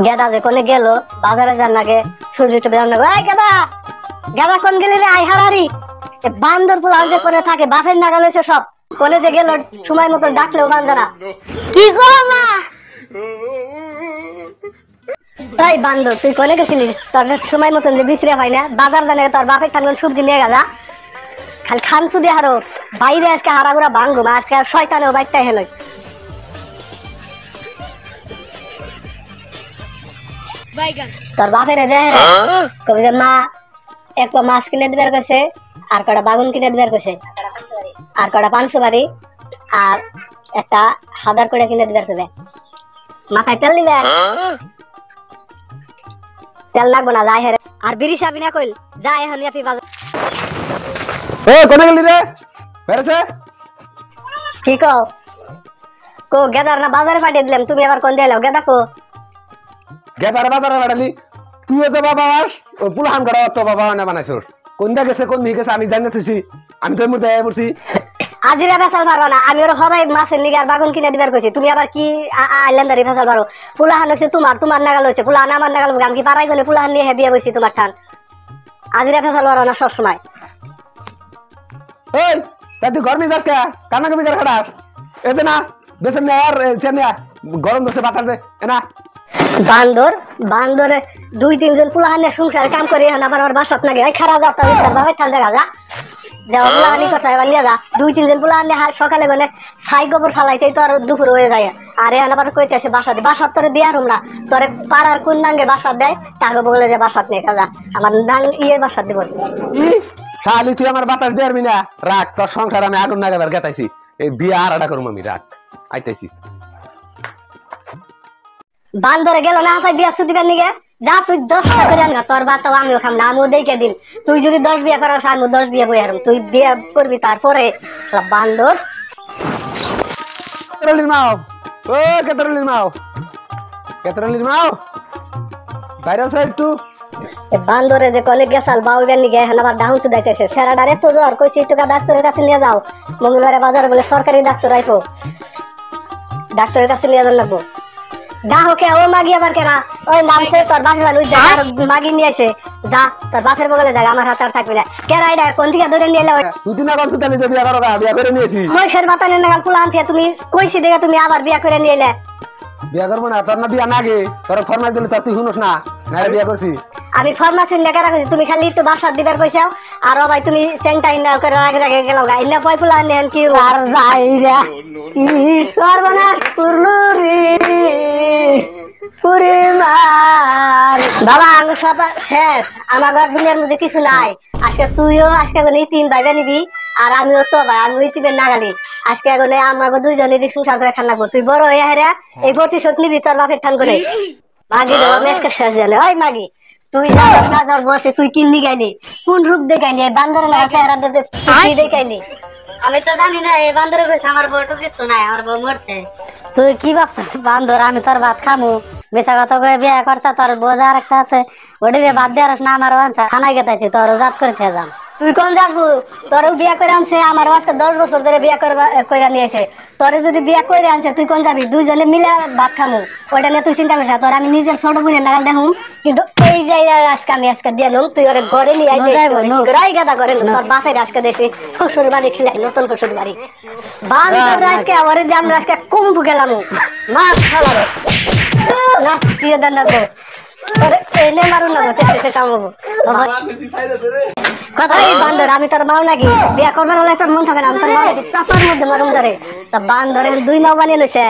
গেদা যে কোনে গেল বাজারে যান নাগে সূর্যটা বেজান না এই গেদা গেদা কোন গেলি রে আই হারারি এ বান্দর পুরো আজে করে থাকে বাপের নাগাল হইছে সব কোনে যে গেল সময় মতো ডাকলেও বান্দা না কি গো মা তাই বান্দর তুই কোনে গেছিলি তোর সময় মতো যে বিছরে হয় না বাজার জানে তোর বাপের ঠান্ডা সবজি নিয়ে গেলা খালি খান সুদি হারো বাইরে আজকে হারাগুড়া ভাঙবো আজকে শয়তানেও বাইরটাই হেলই তোর বাপের কবি যে মা এক মাছ কিনে দিবার কইছে আর কটা বাগুন কিনে দিবার কইছে আর কটা 500 বাড়ি আর একটা হাজার করে কিনে দিবার কইবে মাথায় তেল দিবে তেল লাগবো না যাই হেরে আর বিড়ি সাবি না কইল যাই এখন ইয়াফি বাজার এ কোনে গেলি রে বেরেছে কি কো গেদার না বাজারে পাঠিয়ে দিলাম তুমি আবার কোন দিলাও গেদা কো গেদার বাজারে বাড়ালি তুইও তো বাবা ও পুলাহান করা তো বাবা না বানাইছস কোনটা গেছে কোন নিয়ে গেছে আমি জানতেছি আমি তো মুতে পড়ছি আজিরা ফেসাল পারবা না আমি ওর হবাই মাছের নিগে আর বাগুন কিনে দিবার কইছি তুমি আবার কি আইল্যান্ডারি ফেসাল পারো পুলাহান হইছে তোমার নাগাল হইছে পুলাহান আমার নাগাল আমি কি পারাই গনে পুলাহান নিয়ে বিয়ে বইছি তোমার ঠান আজিরা ফেসাল পারো না সব সময় এই তা তুই ঘর নিয়ে যাস কে কানা কবি কর খাড়া এতে না বেসন না আর চেনিয়া গরম দছে বাতাস দে এনা বান্দরে 2-3 জন পুলাহান নিয়ে সংসার কাম করে এখন আবার ওর বাসাত নাগে এই খারাপ যাতা তার বাবা ঠাল দেখা যা যাও পুলাহানি কথা এবার নিয়ে যা 2-3 জন পুলাহান নিয়ে সকালে গনে ছাই গোবর ফালাইতেই তো আর দুপুর হয়ে যায় আর এখন আবার কইতেছে বাসাত তোরে দিয়া রুমরা তোরে পাড়ার কোন নাঙ্গে বাসাত দেয় তাকে বলে যে বাসাত নিয়ে কাজা আমার নাং ইয়ে বাসাত দিব খালি তুই আমার বাতাস দেরবি না রাখ তোর সংসার আমি আগুন লাগাবার গেতাইছি এই বিয়ে আর আড়া করুম আমি রাখ আইতাইছি বান্দরে গেল না হাসাই বিয়া সুদিবার নিগে যা তুই 10টা করে আনগা তোর বাতাও আমিও খাম না আমিও দেখে দিন তুই যদি 10 বিয়া করাস আমি 10 বিয়া বই হারুম তুই বিয়া করবি তারপরে বান্দর কেতরলির মাও ও কেতরলির মাও বাইরে আসো একটু বান্দরে যে কলেজ গেছাল বাউবের নিগে এখন আবার ডাউন সুদাইতেছে সেরাডারে তো জ্বর কইছি টাকা ডাক্তারের কাছে নিয়ে যাও মঙ্গলবারে বাজারে বলে সরকারি ডাক্তার আইবো ডাক্তারের কাছে নিয়ে যান লাগবো ডাহকে ও মাগি আবার কেনা ওই নামছে তোর বাপের বাড়ি আর মাগি নিয়ে আইছে যা তোর বাপের বগলে যা আমার হাত আর থাকবে না কেনা এটা কোন থেকে ধরে নিয়ে এলো তুই দিন আগে সুতালি যে বিয়া করো বিয়া করে নিয়েছি মহেশের বাতানের নাগাল পুলা আনতে তুমি কইছি দেখে তুমি আবার বিয়া করে নিয়ে এলে বিয়া করবো না তোর না বিয়া নাগে তোর ফরমাই দিলে তোর তুই শুনোস না বিয়া করছি আমি ফরমাসিন লেখা রাখছি তুমি খালি একটু বাসাত দিবার পয়সা আর ভাই তুমি চেংটা ইন্না করে রাখে গেল গা ইন্না পয় ফুলা নেন কি আর যাইরা ঈশ্বর বনাস করলু রে পুরি মার বাবা আমি সব শেষ আমার ঘর দুনিয়ার মধ্যে কিছু নাই আজকে তুইও আজকে গনে 3 ভাই নিবি আর আমিও তো ভাই আমি ওইতিবে নাগালি আজকে গনে আমাকে দুইজনেরই সংসার করে খান লাগবো তুই বড় হইয়া হেরা এই প্রতিশোধ নিবি তোর বাপের ঠান করে মাগি দেওয়া মেসকে শেষ জানে ওই মাগি তুই যার বসে তুই কিননি গাইলি কোন রূপ দেখাইলি বান্দর না চেহারা দেখাইলি আমি তো জানি না এই বান্দরে কইছে আমার বউটো কিছু নাই আমার বউ মরছে তুই কি ভাবছিস বান্দর আমি তোর ভাত খামু বেশা কথা কয়ে বিয়ে করছা তোর বোঝা আর একটা আছে ওটা দিয়ে বাদ দিয়ে না আমার আনছা খানায় গেতাইছি তোর জাত করে খেয়ে যাম তুই কোন যাবো তোর বিয়া করে আনছে আমার আজকে 10 বছর ধরে বিয়া করে নিয়েছে তোরে যদি বিয়া করে আনছে তুই কোন যাবি দুইজনে মিলে ভাত খামু ওইটা নিয়ে তুই চিন্তা করিস না তোর আমি নিজের ছোট বোনের নাগাল দেখুম কিন্তু এই জায়গায় আজকে দিয়ে নুম তুই ওরে ঘরে নিয়ে আই গাদা করে তোর বাপের আজকে দেখি শ্বশুর বাড়ি খিলাই নতুন শ্বশুর বাড়ি বাড়ি আজকে আমার আমরা আজকে কুম্ভ গেলাম মাছ খাওয়াবো না তুই দেন না এনে মারুন না সে কামাবো কথাই বান্দর আমি তোর মাও নাকি বিয়া করবার হলে তোর মন থাকে না আমি তোর মাও নাকি চাপার মধ্যে মারুম ধরে তা বান্দরে 2 মাও বানিয়ে লইছে